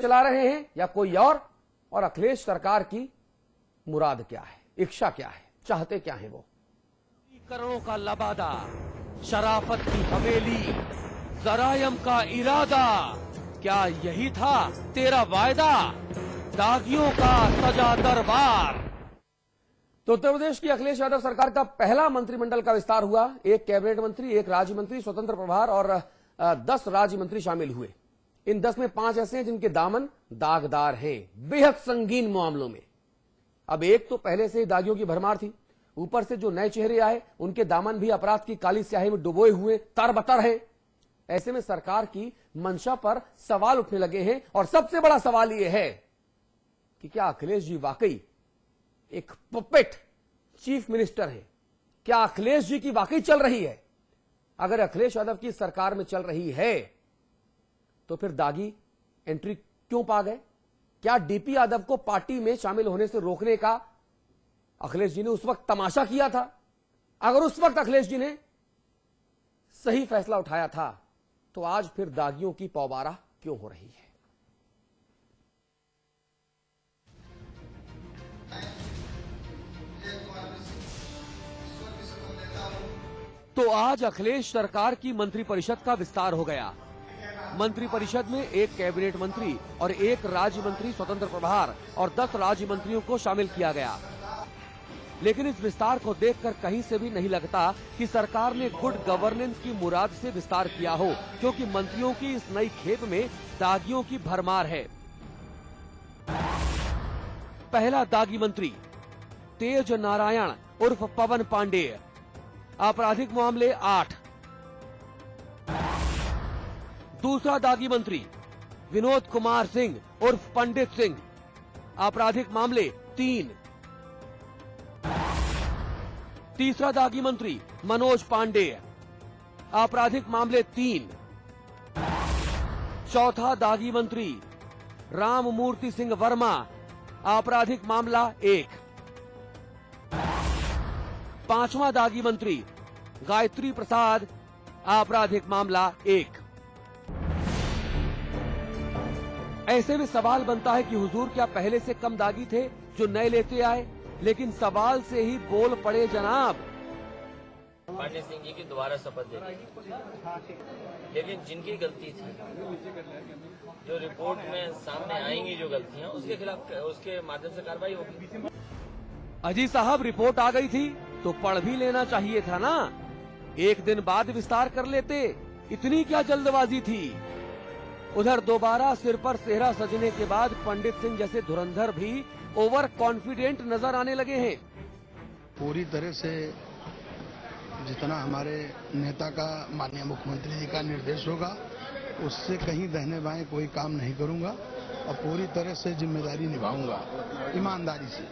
चला रहे हैं या कोई और अखिलेश सरकार की मुराद क्या है, इच्छा क्या है, चाहते क्या है वो? करोड़ों का लबादा, शराफत की हवेली, जरायम का इरादा, क्या यही था तेरा वायदा? दागियों का सजा दरबार। तो उत्तर प्रदेश की अखिलेश यादव सरकार का पहला मंत्रिमंडल का विस्तार हुआ। एक कैबिनेट मंत्री, एक राज्य मंत्री, स्वतंत्र प्रभार और 10 राज्य मंत्री शामिल हुए। इन 10 में 5 ऐसे हैं जिनके दामन दागदार हैं, बेहद संगीन मामलों में। अब एक तो पहले से ही दागियों की भरमार थी, ऊपर से जो नए चेहरे आए उनके दामन भी अपराध की काली स्याही में डुबोए हुए तरबतर हैं। ऐसे में सरकार की मंशा पर सवाल उठने लगे हैं और सबसे बड़ा सवाल यह है कि क्या अखिलेश जी वाकई एक पपेट चीफ मिनिस्टर है? क्या अखिलेश जी की वाकई चल रही है? अगर अखिलेश यादव की सरकार में चल रही है तो फिर दागी एंट्री क्यों पा गए? क्या डीपी यादव को पार्टी में शामिल होने से रोकने का अखिलेश जी ने उस वक्त तमाशा किया था? अगर उस वक्त अखिलेश जी ने सही फैसला उठाया था तो आज फिर दागियों की पौबारा क्यों हो रही है? तो आज अखिलेश सरकार की मंत्रिपरिषद का विस्तार हो गया। मंत्रिपरिषद में एक कैबिनेट मंत्री और एक राज्य मंत्री स्वतंत्र प्रभार और 10 राज्य मंत्रियों को शामिल किया गया। लेकिन इस विस्तार को देखकर कहीं से भी नहीं लगता कि सरकार ने गुड गवर्नेंस की मुराद से विस्तार किया हो, क्योंकि मंत्रियों की इस नई खेप में दागियों की भरमार है। पहला दागी मंत्री तेज नारायण उर्फ पवन पांडेय, आपराधिक मामले 8। दूसरा दागी मंत्री विनोद कुमार सिंह उर्फ पंडित सिंह, आपराधिक मामले 3। तीसरा दागी मंत्री मनोज पांडेय, आपराधिक मामले 3। चौथा दागी मंत्री राममूर्ति सिंह वर्मा, आपराधिक मामला 1। पांचवा दागी मंत्री गायत्री प्रसाद, आपराधिक मामला 1। ऐसे में सवाल बनता है कि हुजूर क्या पहले से कम दागी थे जो नए लेते आए? लेकिन सवाल से ही बोल पड़े जनाब। पांडे सिंह जी की दोबारा शपथ दे, लेकिन जिनकी गलती थी, जो रिपोर्ट में सामने आएंगी जो गलतियां, उसके खिलाफ उसके माध्यम से कार्रवाई होगी। अजी साहब, रिपोर्ट आ गई थी तो पढ़ भी लेना चाहिए था ना। एक दिन बाद विस्तार कर लेते, इतनी क्या जल्दबाजी थी? उधर दोबारा सिर पर सेहरा सजने के बाद पंडित सिंह जैसे धुरंधर भी ओवर कॉन्फिडेंट नजर आने लगे हैं। पूरी तरह से जितना हमारे नेता का, माननीय मुख्यमंत्री जी का निर्देश होगा, उससे कहीं दाहिने बाएं कोई काम नहीं करूंगा और पूरी तरह से जिम्मेदारी निभाऊंगा ईमानदारी से।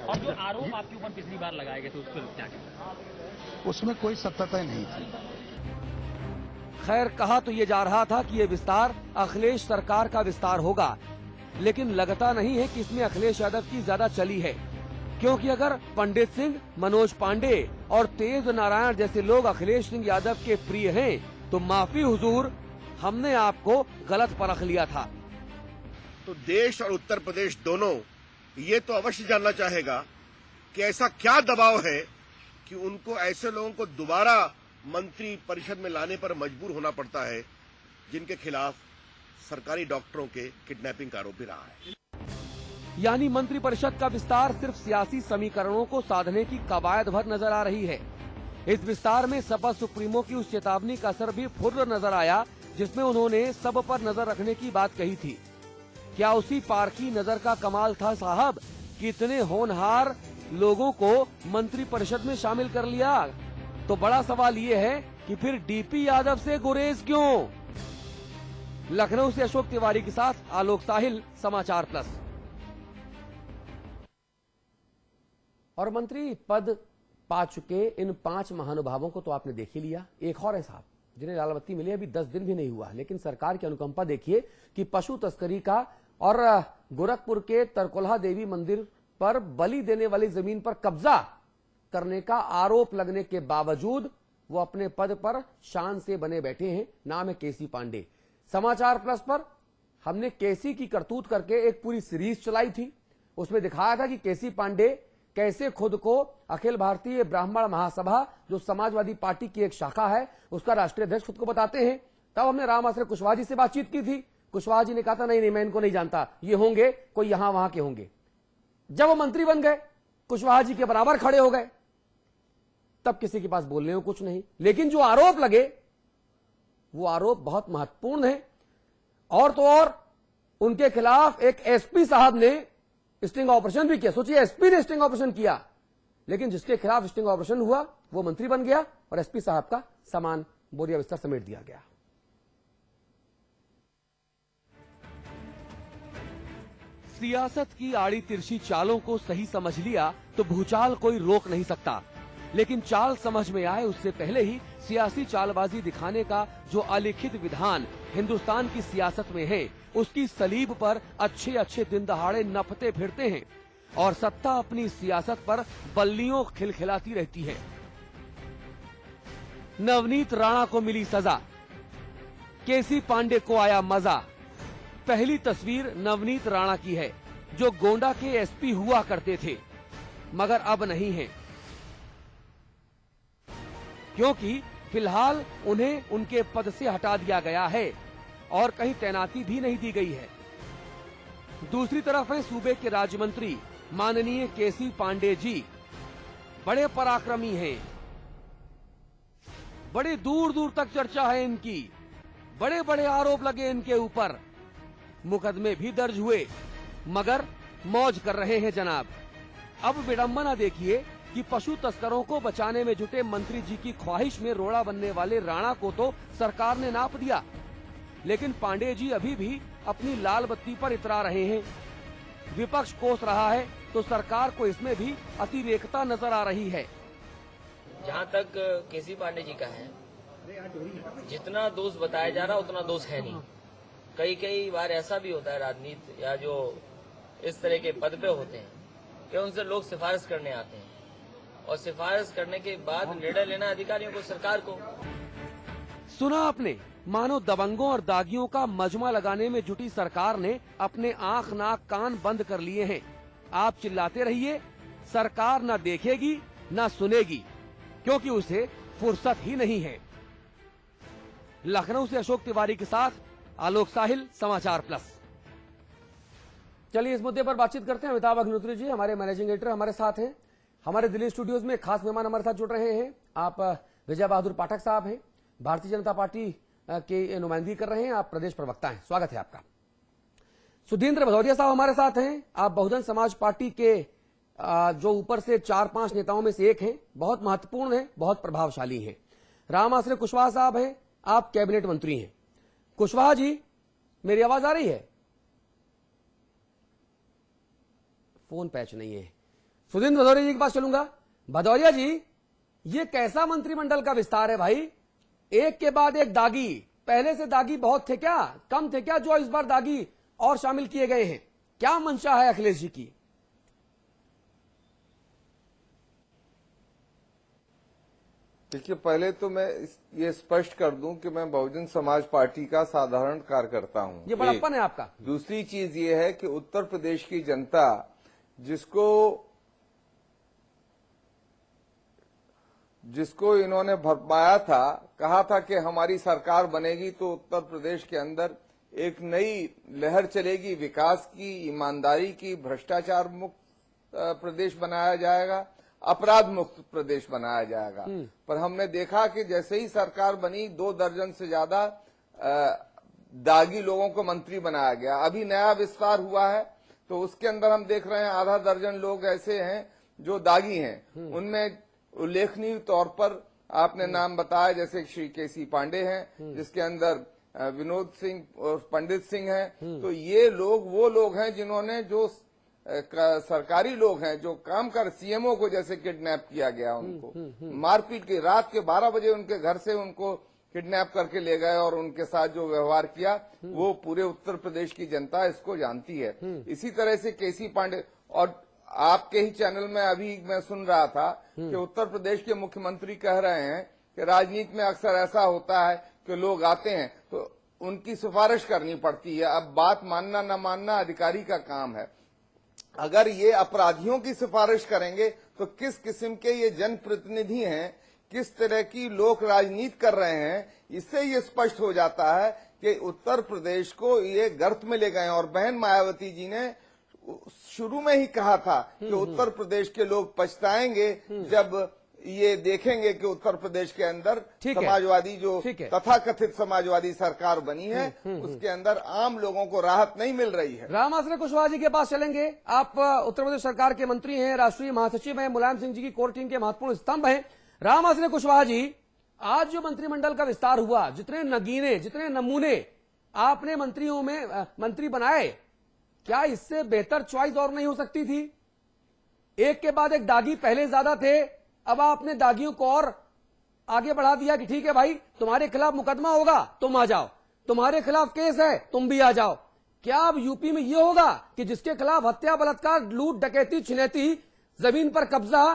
और जो आरोप आपके ऊपर पिछली बार लगाए गए थे उस पर क्या कहना? उसमें कोई सत्यता नहीं थी। खैर, कहा तो ये जा रहा था कि ये विस्तार अखिलेश सरकार का विस्तार होगा, लेकिन लगता नहीं है कि इसमें अखिलेश यादव की ज्यादा चली है, क्योंकि अगर पंडित सिंह, मनोज पांडे और तेज नारायण जैसे लोग अखिलेश सिंह यादव के प्रिय हैं तो माफी हुजूर, हमने आपको गलत परख लिया था। तो देश और उत्तर प्रदेश दोनों ये तो अवश्य जानना चाहेगा कि ऐसा क्या दबाव है कि उनको ऐसे लोगों को दोबारा मंत्री परिषद में लाने पर मजबूर होना पड़ता है जिनके खिलाफ सरकारी डॉक्टरों के किडनैपिंग का आरोप भी रहा है। यानी मंत्रिपरिषद का विस्तार सिर्फ सियासी समीकरणों को साधने की कवायद भर नजर आ रही है। इस विस्तार में सपा सुप्रीमो की उस चेतावनी का असर भी फुर्र नजर आया जिसमें उन्होंने सब पर नजर रखने की बात कही थी। क्या उसी पार की नजर का कमाल था साहब कि इतने होनहार लोगों को मंत्रिपरिषद में शामिल कर लिया? तो बड़ा सवाल ये है कि फिर डीपी यादव से गुरेज क्यों? लखनऊ से अशोक तिवारी के साथ आलोक साहिल, समाचार प्लस। और मंत्री पद पा चुके इन 5 महानुभावों को तो आपने देख ही लिया। एक और है साहब जिन्हें लाल बत्ती मिली अभी 10 दिन भी नहीं हुआ, लेकिन सरकार की अनुकंपा देखिए कि पशु तस्करी का और गोरखपुर के तरकुलहा देवी मंदिर पर बलि देने वाली जमीन पर कब्जा करने का आरोप लगने के बावजूद वो अपने पद पर शान से बने बैठे हैं। नाम है केसी पांडे। समाचार प्लस पर हमने केसी की करतूत करके एक पूरी सीरीज चलाई थी। उसमें दिखाया था कि केसी पांडे कैसे खुद को अखिल भारतीय ब्राह्मण महासभा, जो समाजवादी पार्टी की एक शाखा है, उसका राष्ट्रीय अध्यक्ष खुद को बताते हैं। तब हमने राम आश्रय कुशवाहा जी से बातचीत की थी। कुशवाहा जी ने कहा था नहीं मैं इनको नहीं जानता, ये होंगे कोई यहां वहां के होंगे। जब वो मंत्री बन गए, कुशवाहा जी के बराबर खड़े हो गए, तब किसी के पास बोलने को कुछ नहीं। लेकिन जो आरोप लगे वो आरोप बहुत महत्वपूर्ण है। और तो और उनके खिलाफ एक एसपी साहब ने स्टिंग ऑपरेशन भी किया। सोचिए, एसपी ने स्टिंग ऑपरेशन किया, लेकिन जिसके खिलाफ स्टिंग ऑपरेशन हुआ वो मंत्री बन गया और एसपी साहब का सामान बोरिया बिस्तर समेट दिया गया। सियासत की आड़ी तिरछी चालों को सही समझ लिया तो भूचाल कोई रोक नहीं सकता, लेकिन चाल समझ में आए उससे पहले ही सियासी चालबाजी दिखाने का जो अलिखित विधान हिंदुस्तान की सियासत में है, उसकी सलीब पर अच्छे अच्छे दिन दहाड़े नपते फिरते हैं और सत्ता अपनी सियासत पर बल्लियों खिलखिलाती रहती है। नवनीत राणा को मिली सजा, केसी पांडे को आया मजा। पहली तस्वीर नवनीत राणा की है, जो गोंडा के एसपी हुआ करते थे, मगर अब नहीं है, क्योंकि फिलहाल उन्हें उनके पद से हटा दिया गया है और कहीं तैनाती भी नहीं दी गई है। दूसरी तरफ है सूबे के राज्य मंत्री माननीय केसी पांडे जी। बड़े पराक्रमी हैं, बड़े दूर दूर तक चर्चा है इनकी, बड़े बड़े आरोप लगे इनके ऊपर, मुकदमे भी दर्ज हुए, मगर मौज कर रहे हैं जनाब। अब विडंबना देखिए कि पशु तस्करों को बचाने में जुटे मंत्री जी की ख्वाहिश में रोड़ा बनने वाले राणा को तो सरकार ने नाप दिया, लेकिन पांडे जी अभी भी अपनी लाल बत्ती पर इतरा रहे हैं। विपक्ष कोस रहा है तो सरकार को इसमें भी अतिरेकता नजर आ रही है। जहाँ तक केसी पांडे जी का है, जितना दोष बताया जा रहा उतना दोष है नहीं। कई बार ऐसा भी होता है राजनीति या जो इस तरह के पद पे होते हैं कि उनसे लोग सिफारिश करने आते हैं और सिफारिश करने के बाद निर्णय लेना अधिकारियों को, सरकार को। सुना आपने, मानो दबंगों और दागियों का मजमा लगाने में जुटी सरकार ने अपने आंख नाक कान बंद कर लिए हैं। आप चिल्लाते रहिए, सरकार न देखेगी न सुनेगी, क्योंकि उसे फुर्सत ही नहीं है। लखनऊ से अशोक तिवारी के साथ आलोक साहिल, समाचार प्लस। चलिए इस मुद्दे पर बातचीत करते हैं। अमिताभ अग्निहोत्री जी हमारे मैनेजिंग एडिटर हमारे साथ हैं। हमारे दिल्ली स्टूडियोज में खास मेहमान हमारे साथ जुड़ रहे हैं। आप विजय बहादुर पाठक साहब हैं, भारतीय जनता पार्टी की नुमाइंदगी कर रहे हैं, आप प्रदेश प्रवक्ता हैं, स्वागत है आपका। सुधींद्र भदौरिया साहब हमारे साथ हैं, आप बहुजन समाज पार्टी के जो ऊपर से 4-5 नेताओं में से एक हैं, बहुत महत्वपूर्ण हैं, बहुत प्रभावशाली हैं। राम आश्रय कुशवाहा साहब हैं, आप कैबिनेट मंत्री हैं। कुशवाहा जी, मेरी आवाज आ रही है? फोन पैच नहीं है। सुधींद्र भदौरिया जी के पास चलूंगा। भदौरिया जी, ये कैसा मंत्रिमंडल का विस्तार है भाई? एक के बाद एक दागी। पहले से दागी बहुत थे क्या, कम थे क्या जो इस बार दागी और शामिल किए गए हैं? क्या मंशा है अखिलेश जी की? देखिए, पहले तो मैं ये स्पष्ट कर दूं कि मैं बहुजन समाज पार्टी का साधारण कार्यकर्ता हूं। ये बड़प्पन है आपका। दूसरी चीज ये है कि उत्तर प्रदेश की जनता जिसको इन्होंने भरमाया था, कहा था कि हमारी सरकार बनेगी तो उत्तर प्रदेश के अंदर एक नई लहर चलेगी, विकास की, ईमानदारी की, भ्रष्टाचार मुक्त प्रदेश बनाया जाएगा, अपराध मुक्त प्रदेश बनाया जाएगा। पर हमने देखा कि जैसे ही सरकार बनी 2 दर्जन से ज्यादा दागी लोगों को मंत्री बनाया गया। अभी नया विस्तार हुआ है तो उसके अंदर हम देख रहे हैं आधा दर्जन लोग ऐसे हैं जो दागी हैं। उनमें उल्लेखनीय तौर पर आपने नाम बताया, जैसे श्री केसी पांडे हैं, जिसके अंदर विनोद सिंह और पंडित सिंह हैं। तो ये लोग वो लोग हैं जिन्होंने, जो सरकारी लोग हैं जो काम कर, सीएमओ को जैसे किडनैप किया गया, उनको मारपीट की, रात के 12 बजे उनके घर से उनको किडनैप करके ले गए और उनके साथ जो व्यवहार किया वो पूरे उत्तर प्रदेश की जनता इसको जानती है। इसी तरह से केसी पांडे, और आपके ही चैनल में अभी मैं सुन रहा था कि उत्तर प्रदेश के मुख्यमंत्री कह रहे हैं कि राजनीति में अक्सर ऐसा होता है कि लोग आते हैं, तो उनकी सिफारिश करनी पड़ती है। अब बात मानना न मानना अधिकारी का काम है। अगर ये अपराधियों की सिफारिश करेंगे तो किस किस्म के ये जनप्रतिनिधि हैं, किस तरह की लोक राजनीति कर रहे हैं, इससे ये स्पष्ट हो जाता है कि उत्तर प्रदेश को ये गर्त में ले गए। और बहन मायावती जी ने शुरू में ही कहा था कि उत्तर प्रदेश के लोग पछताएंगे जब ये देखेंगे कि उत्तर प्रदेश के अंदर समाजवादी जो तथाकथित समाजवादी सरकार बनी है उसके अंदर आम लोगों को राहत नहीं मिल रही है। रामआश्रय कुशवाहा जी के पास चलेंगे। आप उत्तर प्रदेश सरकार के मंत्री हैं, राष्ट्रीय महासचिव हैं, मुलायम सिंह जी की कोर टीम के महत्वपूर्ण स्तंभ हैं। रामआश्रय कुशवाहा जी, आज जो मंत्रिमंडल का विस्तार हुआ, जितने नगीने, जितने नमूने आपने मंत्रियों में मंत्री बनाए, क्या इससे बेहतर चॉइस और नहीं हो सकती थी? एक के बाद एक दागी पहले ज्यादा थे, अब आपने दागियों को और आगे बढ़ा दिया कि ठीक है भाई, तुम्हारे खिलाफ मुकदमा होगा तुम आ जाओ, तुम्हारे खिलाफ केस है तुम भी आ जाओ। क्या अब यूपी में यह होगा कि जिसके खिलाफ हत्या, बलात्कार, लूट, डकैती, छिनैती, जमीन पर कब्जा,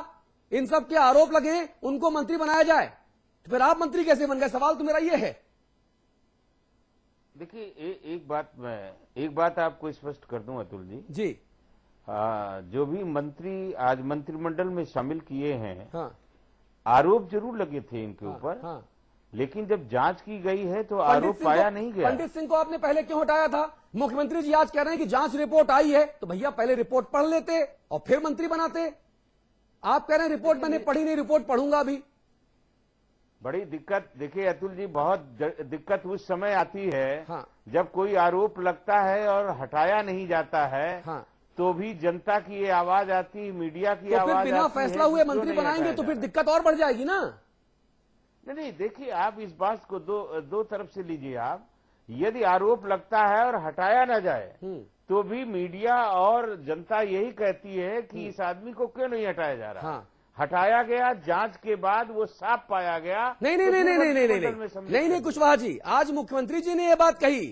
इन सब के आरोप लगे, उनको मंत्री बनाया जाए? तो फिर आप मंत्री कैसे बन गए? सवाल तो मेरा यह है। देखिए, एक बात आपको स्पष्ट कर दूं अतुल जी। जो भी मंत्री आज मंत्रिमंडल में शामिल किए हैं, हाँ। आरोप जरूर लगे थे इनके ऊपर, हाँ। लेकिन जब जांच की गई है तो आरोप पाया नहीं गया। पंडित सिंह को आपने पहले क्यों हटाया था? मुख्यमंत्री जी आज कह रहे हैं कि जांच रिपोर्ट आई है, तो भैया पहले रिपोर्ट पढ़ लेते और फिर मंत्री बनाते। आप कह रहे हैं रिपोर्ट मैंने पढ़ी नहीं, रिपोर्ट पढ़ूंगा अभी। बड़ी दिक्कत, देखिए अतुल जी, बहुत दिक्कत उस समय आती है हाँ। जब कोई आरोप लगता है और हटाया नहीं जाता है। हाँ। तो भी जनता की ये आवाज आती, मीडिया की आवाज आती है। तो फिर बिना फैसला हुए मंत्री बनाएंगे तो फिर दिक्कत और बढ़ जाएगी ना? नहीं, देखिए, आप इस बात को दो तरफ से लीजिए। आप यदि आरोप लगता है और हटाया ना जाए तो भी मीडिया और जनता यही कहती है कि इस आदमी को क्यों नहीं हटाया जा रहा। हाँ। हटाया गया, जांच के बाद वो साफ पाया गया। नहीं, कुशवाहा जी, आज मुख्यमंत्री जी ने यह बात कही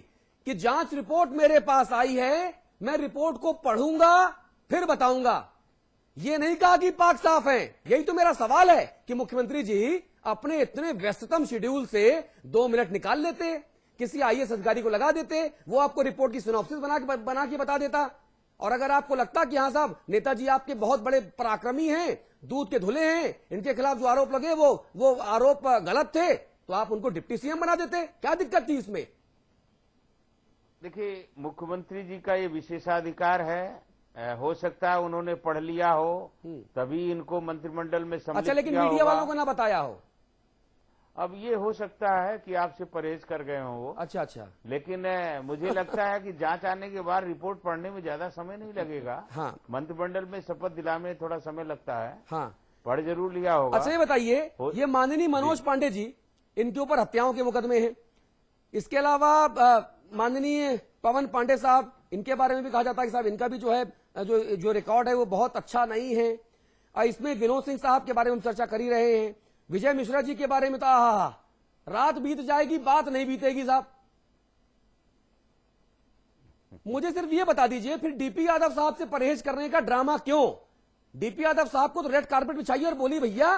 कि जांच रिपोर्ट मेरे पास आई है, मैं रिपोर्ट को पढ़ूंगा फिर बताऊंगा। ये नहीं कहा कि पाक साफ है। यही तो मेरा सवाल है कि मुख्यमंत्री जी अपने इतने व्यस्ततम शेड्यूल से 2 मिनट निकाल लेते, किसी आईएएस अधिकारी को लगा देते, वो आपको रिपोर्ट की सिनॉप्सिस बना के बता देता। और अगर आपको लगता कि हाँ साहब, नेताजी आपके बहुत बड़े पराक्रमी हैं, दूध के धुले हैं, इनके खिलाफ जो आरोप लगे वो आरोप गलत थे, तो आप उनको डिप्टी सीएम बना देते। क्या दिक्कत थी इसमें? देखिए, मुख्यमंत्री जी का ये विशेषाधिकार है। हो सकता है उन्होंने पढ़ लिया हो तभी इनको मंत्रिमंडल में सम्मिलित अच्छा, लेकिन किया मीडिया होगा। वालों को ना बताया हो। अब ये हो सकता है कि आपसे परहेज कर गए हों वो। अच्छा। लेकिन मुझे लगता है कि जांच आने के बाद रिपोर्ट पढ़ने में ज्यादा समय नहीं लगेगा। हाँ। मंत्रिमंडल में शपथ दिलाने में थोड़ा समय लगता है। हाँ। पढ़ जरूर लिया होगा। अच्छा, ये बताइए, ये माननीय मनोज पांडे जी, इनके ऊपर हत्याओं के मुकदमे हैं। इसके अलावा माननीय पवन पांडे साहब, इनके बारे में भी कहा जाता है कि साहब इनका भी जो है जो रिकॉर्ड है वो बहुत अच्छा नहीं है। इसमें विनोद सिंह साहब के बारे में हम चर्चा कर ही रहे हैं। विजय मिश्रा जी के बारे में तो रात बीत जाएगी, बात नहीं बीतेगी साहब। मुझे सिर्फ ये बता दीजिए, फिर डीपी यादव साहब से परहेज करने का ड्रामा क्यों? डीपी यादव साहब को तो रेड कार्पेट बिछाइए और बोली भैया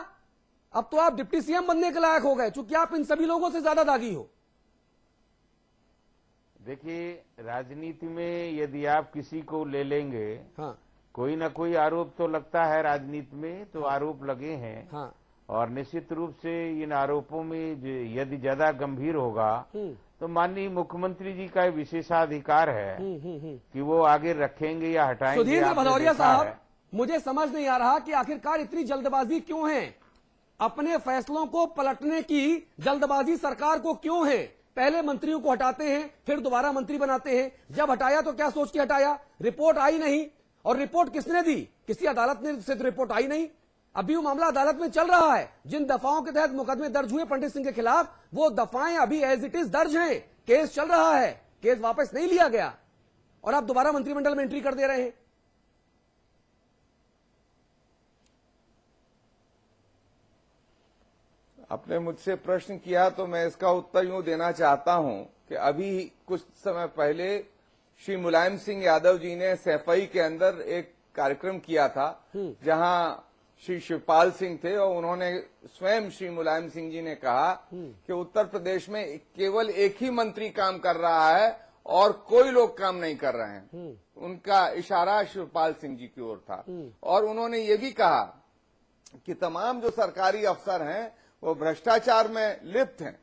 अब तो आप डिप्टी सीएम बनने के लायक हो गए, चूंकि आप इन सभी लोगों से ज्यादा दागी हो। देखिए, राजनीति में यदि आप किसी को ले लेंगे, हाँ। कोई ना कोई आरोप तो लगता है राजनीति में, तो आरोप लगे हैं। हाँ। और निश्चित रूप से इन आरोपों में यदि ज्यादा गंभीर होगा तो माननीय मुख्यमंत्री जी का विशेषाधिकार है कि वो आगे रखेंगे या हटाएंगे। सुधीर भदौरिया साहब, मुझे समझ नहीं आ रहा कि आखिरकार इतनी जल्दबाजी क्यों है? अपने फैसलों को पलटने की जल्दबाजी सरकार को क्यों है? पहले मंत्रियों को हटाते हैं, फिर दोबारा मंत्री बनाते हैं। जब हटाया तो क्या सोच के हटाया? रिपोर्ट आई नहीं। और रिपोर्ट किसने दी? किसी अदालत ने से तो रिपोर्ट आई नहीं। अभी वो मामला अदालत में चल रहा है। जिन दफाओं के तहत मुकदमे दर्ज हुए पंडित सिंह के खिलाफ, वो दफाएं अभी एज इट इज दर्ज हैं। केस चल रहा है, केस वापस नहीं लिया गया और आप दोबारा मंत्रिमंडल में एंट्री कर दे रहे हैं। आपने मुझसे प्रश्न किया तो मैं इसका उत्तर यूं देना चाहता हूं कि अभी कुछ समय पहले श्री मुलायम सिंह यादव जी ने सैफई के अंदर एक कार्यक्रम किया था, जहां श्री शिवपाल सिंह थे और उन्होंने स्वयं श्री मुलायम सिंह जी ने कहा कि उत्तर प्रदेश में केवल एक ही मंत्री काम कर रहा है और कोई लोग काम नहीं कर रहे हैं। उनका इशारा शिवपाल सिंह जी की ओर था। और उन्होंने ये भी कहा कि तमाम जो सरकारी अफसर हैं वो भ्रष्टाचार में लिप्त हैं।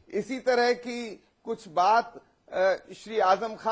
इसी तरह की कुछ बात श्री आजम खान